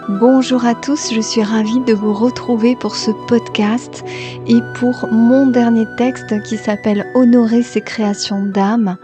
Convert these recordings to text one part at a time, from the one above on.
Bonjour à tous, je suis ravie de vous retrouver pour ce podcast et pour mon dernier texte qui s'appelle Honorer ses créations d'âme.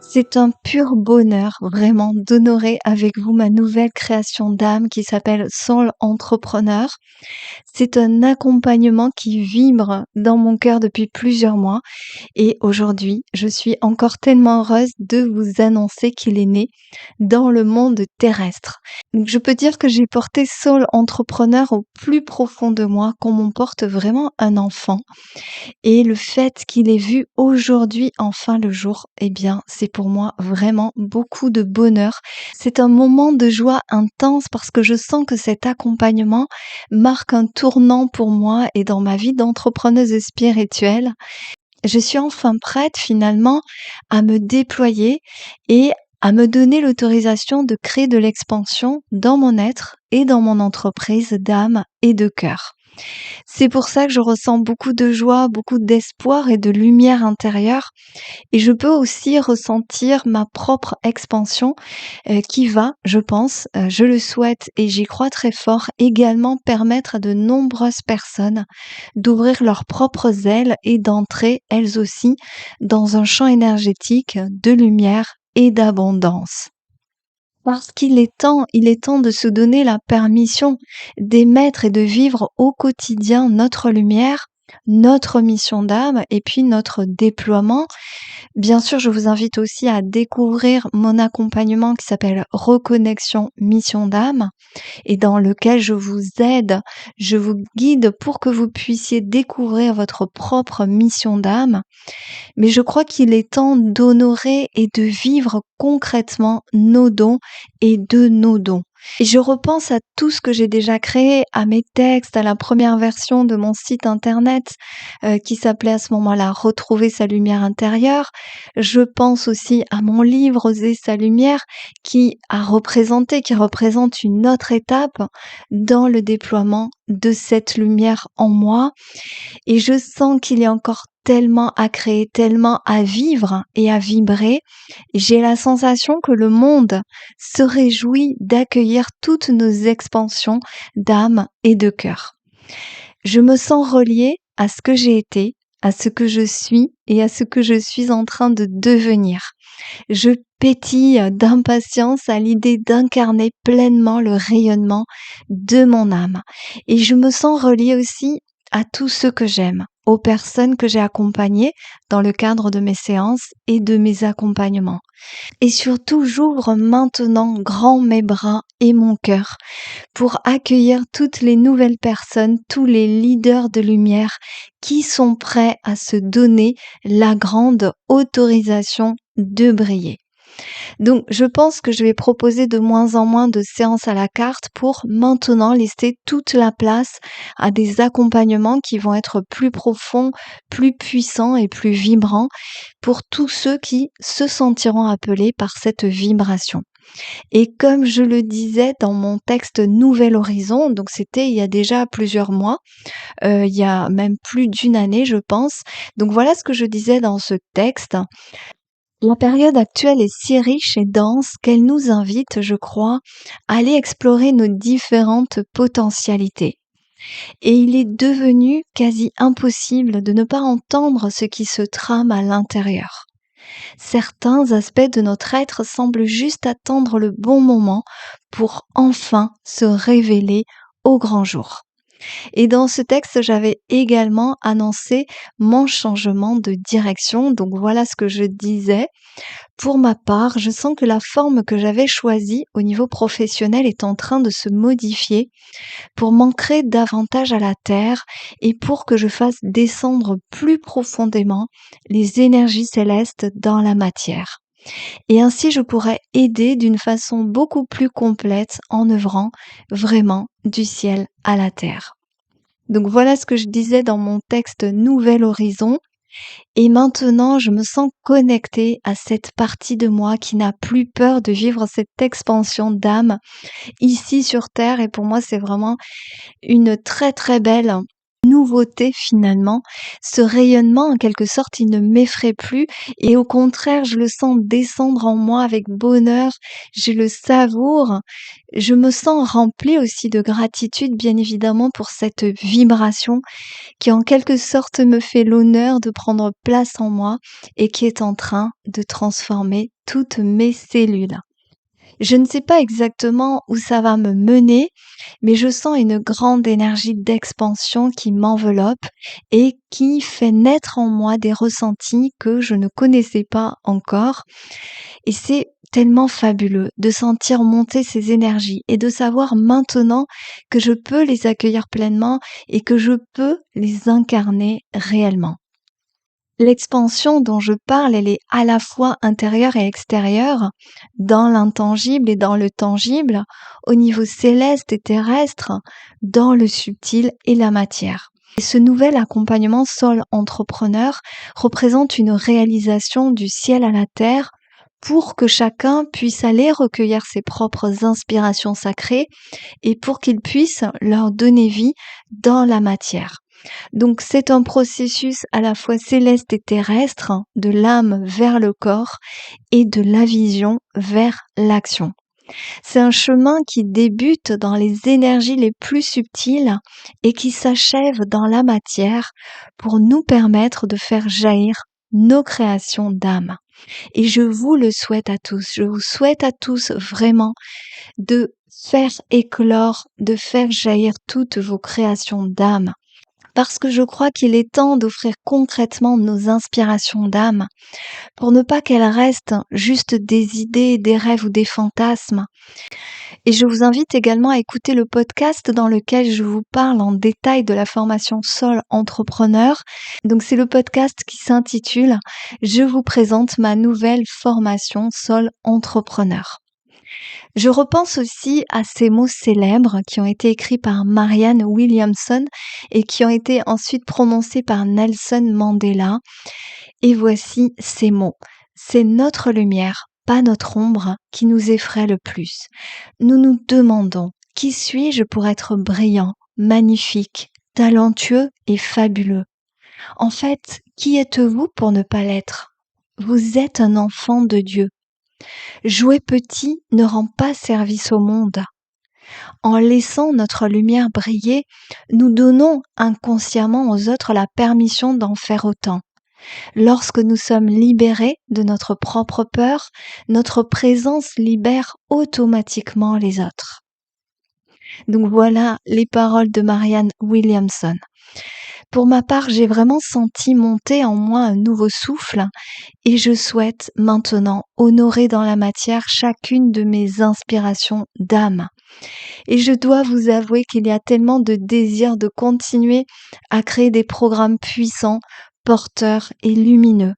C'est un pur bonheur vraiment d'honorer avec vous ma nouvelle création d'âme qui s'appelle Soul Entrepreneur. C'est un accompagnement qui vibre dans mon cœur depuis plusieurs mois et aujourd'hui, je suis encore tellement heureuse de vous annoncer qu'il est né dans le monde terrestre. Donc je peux dire que j'ai porté Soul Entrepreneur au plus profond de moi, comme on porte vraiment un enfant. Et le fait qu'il ait vu aujourd'hui enfin le jour, eh bien, c'est pour moi vraiment beaucoup de bonheur. C'est un moment de joie intense parce que je sens que cet accompagnement marque un tournant pour moi et dans ma vie d'entrepreneuse spirituelle. Je suis enfin prête finalement à me déployer et à me donner l'autorisation de créer de l'expansion dans mon être et dans mon entreprise d'âme et de cœur. C'est pour ça que je ressens beaucoup de joie, beaucoup d'espoir et de lumière intérieure. Et je peux aussi ressentir ma propre expansion qui va, je pense, je le souhaite et j'y crois très fort, également permettre à de nombreuses personnes d'ouvrir leurs propres ailes et d'entrer, elles aussi, dans un champ énergétique de lumière et d'abondance. Parce il est temps de se donner la permission d'émettre et de vivre au quotidien notre lumière, notre mission d'âme et puis notre déploiement. Bien sûr, je vous invite aussi à découvrir mon accompagnement qui s'appelle Reconnexion Mission d'âme et dans lequel je vous aide, je vous guide pour que vous puissiez découvrir votre propre mission d'âme. Mais je crois qu'il est temps d'honorer et de vivre concrètement nos dons et de nos dons. Et je repense à tout ce que j'ai déjà créé, à mes textes, à la première version de mon site internet qui s'appelait à ce moment-là Retrouver sa lumière intérieure. Je pense aussi à mon livre Oser sa lumière qui représente une autre étape dans le déploiement de cette lumière en moi. Et je sens qu'il y a encore tellement à créer, tellement à vivre et à vibrer. J'ai la sensation que le monde se réjouit d'accueillir toutes nos expansions d'âme et de cœur. Je me sens reliée à ce que j'ai été, à ce que je suis et à ce que je suis en train de devenir. Je pétille d'impatience à l'idée d'incarner pleinement le rayonnement de mon âme. Et je me sens reliée aussi à tous ceux que j'aime, aux personnes que j'ai accompagnées dans le cadre de mes séances et de mes accompagnements. Et surtout, j'ouvre maintenant grand mes bras et mon cœur pour accueillir toutes les nouvelles personnes, tous les leaders de lumière qui sont prêts à se donner la grande autorisation de briller. Donc, je pense que je vais proposer de moins en moins de séances à la carte pour maintenant laisser toute la place à des accompagnements qui vont être plus profonds, plus puissants et plus vibrants pour tous ceux qui se sentiront appelés par cette vibration. Et comme je le disais dans mon texte Nouvel Horizon, donc c'était il y a déjà plusieurs mois, il y a même plus d'une année je pense. Donc voilà ce que je disais dans ce texte. La période actuelle est si riche et dense qu'elle nous invite, je crois, à aller explorer nos différentes potentialités. Et il est devenu quasi impossible de ne pas entendre ce qui se trame à l'intérieur. Certains aspects de notre être semblent juste attendre le bon moment pour enfin se révéler au grand jour. Et dans ce texte, j'avais également annoncé mon changement de direction. Donc voilà ce que je disais. Pour ma part, je sens que la forme que j'avais choisie au niveau professionnel est en train de se modifier pour m'ancrer davantage à la terre et pour que je fasse descendre plus profondément les énergies célestes dans la matière. Et ainsi, je pourrais aider d'une façon beaucoup plus complète en œuvrant vraiment du ciel à la terre. Donc voilà ce que je disais dans mon texte Nouvel Horizon. Et maintenant, je me sens connectée à cette partie de moi qui n'a plus peur de vivre cette expansion d'âme ici sur Terre. Et pour moi, c'est vraiment une très très belle nouveauté finalement. Ce rayonnement, en quelque sorte, il ne m'effraie plus et au contraire, je le sens descendre en moi avec bonheur, je le savoure. Je me sens remplie aussi de gratitude, bien évidemment, pour cette vibration qui, en quelque sorte, me fait l'honneur de prendre place en moi et qui est en train de transformer toutes mes cellules. Je ne sais pas exactement où ça va me mener, mais je sens une grande énergie d'expansion qui m'enveloppe et qui fait naître en moi des ressentis que je ne connaissais pas encore. Et c'est tellement fabuleux de sentir monter ces énergies et de savoir maintenant que je peux les accueillir pleinement et que je peux les incarner réellement. L'expansion dont je parle, elle est à la fois intérieure et extérieure, dans l'intangible et dans le tangible, au niveau céleste et terrestre, dans le subtil et la matière. Et ce nouvel accompagnement Sol Entrepreneur représente une réalisation du ciel à la terre pour que chacun puisse aller recueillir ses propres inspirations sacrées et pour qu'il puisse leur donner vie dans la matière. Donc c'est un processus à la fois céleste et terrestre, de l'âme vers le corps et de la vision vers l'action. C'est un chemin qui débute dans les énergies les plus subtiles et qui s'achève dans la matière pour nous permettre de faire jaillir nos créations d'âme. Et je vous le souhaite à tous, je vous souhaite à tous vraiment de faire éclore, de faire jaillir toutes vos créations d'âme. Parce que je crois qu'il est temps d'offrir concrètement nos inspirations d'âme pour ne pas qu'elles restent juste des idées, des rêves ou des fantasmes. Et je vous invite également à écouter le podcast dans lequel je vous parle en détail de la formation Sol Entrepreneur. Donc c'est le podcast qui s'intitule « Je vous présente ma nouvelle formation Sol Entrepreneur ». Je repense aussi à ces mots célèbres qui ont été écrits par Marianne Williamson et qui ont été ensuite prononcés par Nelson Mandela. Et voici ces mots. C'est notre lumière, pas notre ombre, qui nous effraie le plus. Nous nous demandons, qui suis-je pour être brillant, magnifique, talentueux et fabuleux? En fait, qui êtes-vous pour ne pas l'être? Vous êtes un enfant de Dieu. Jouer petit ne rend pas service au monde. En laissant notre lumière briller, nous donnons inconsciemment aux autres la permission d'en faire autant. Lorsque nous sommes libérés de notre propre peur, notre présence libère automatiquement les autres. Donc voilà les paroles de Marianne Williamson. Pour ma part, j'ai vraiment senti monter en moi un nouveau souffle et je souhaite maintenant honorer dans la matière chacune de mes inspirations d'âme. Et je dois vous avouer qu'il y a tellement de désir de continuer à créer des programmes puissants, porteurs et lumineux.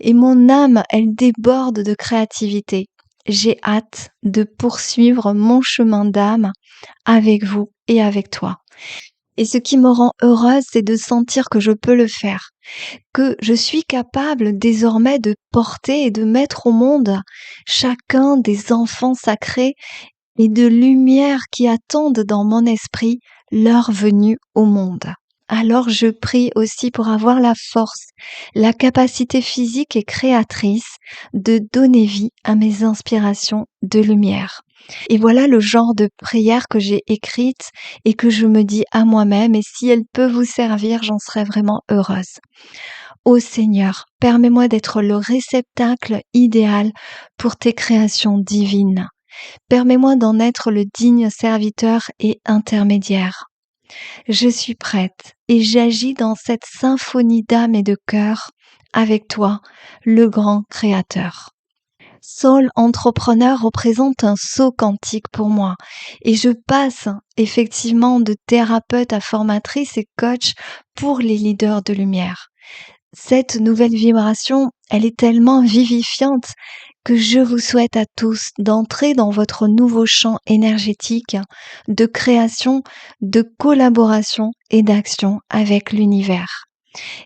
Et mon âme, elle déborde de créativité. J'ai hâte de poursuivre mon chemin d'âme avec vous et avec toi. Et ce qui me rend heureuse, c'est de sentir que je peux le faire, que je suis capable désormais de porter et de mettre au monde chacun des enfants sacrés et de lumière qui attendent dans mon esprit leur venue au monde. Alors je prie aussi pour avoir la force, la capacité physique et créatrice de donner vie à mes inspirations de lumière. Et voilà le genre de prière que j'ai écrite et que je me dis à moi-même, et si elle peut vous servir, j'en serais vraiment heureuse. Ô Seigneur, permets-moi d'être le réceptacle idéal pour tes créations divines. Permets-moi d'en être le digne serviteur et intermédiaire. Je suis prête et j'agis dans cette symphonie d'âme et de cœur avec toi, le grand créateur. Sol Entrepreneur représente un saut quantique pour moi et je passe effectivement de thérapeute à formatrice et coach pour les leaders de lumière. Cette nouvelle vibration, elle est tellement vivifiante que je vous souhaite à tous d'entrer dans votre nouveau champ énergétique de création, de collaboration et d'action avec l'univers.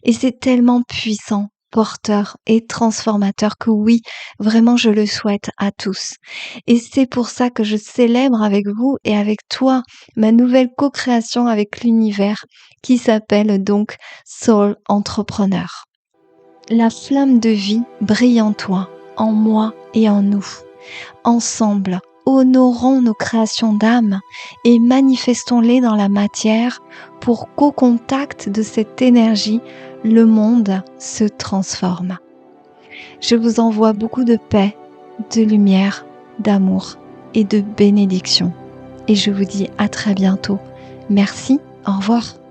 Et c'est tellement puissant porteur et transformateur que oui, vraiment je le souhaite à tous. Et c'est pour ça que je célèbre avec vous et avec toi ma nouvelle co-création avec l'univers qui s'appelle donc Soul Entrepreneur. La flamme de vie brille en toi, en moi et en nous. Ensemble, honorons nos créations d'âme et manifestons-les dans la matière pour qu'au contact de cette énergie, le monde se transforme. Je vous envoie beaucoup de paix, de lumière, d'amour et de bénédiction. Et je vous dis à très bientôt. Merci, au revoir.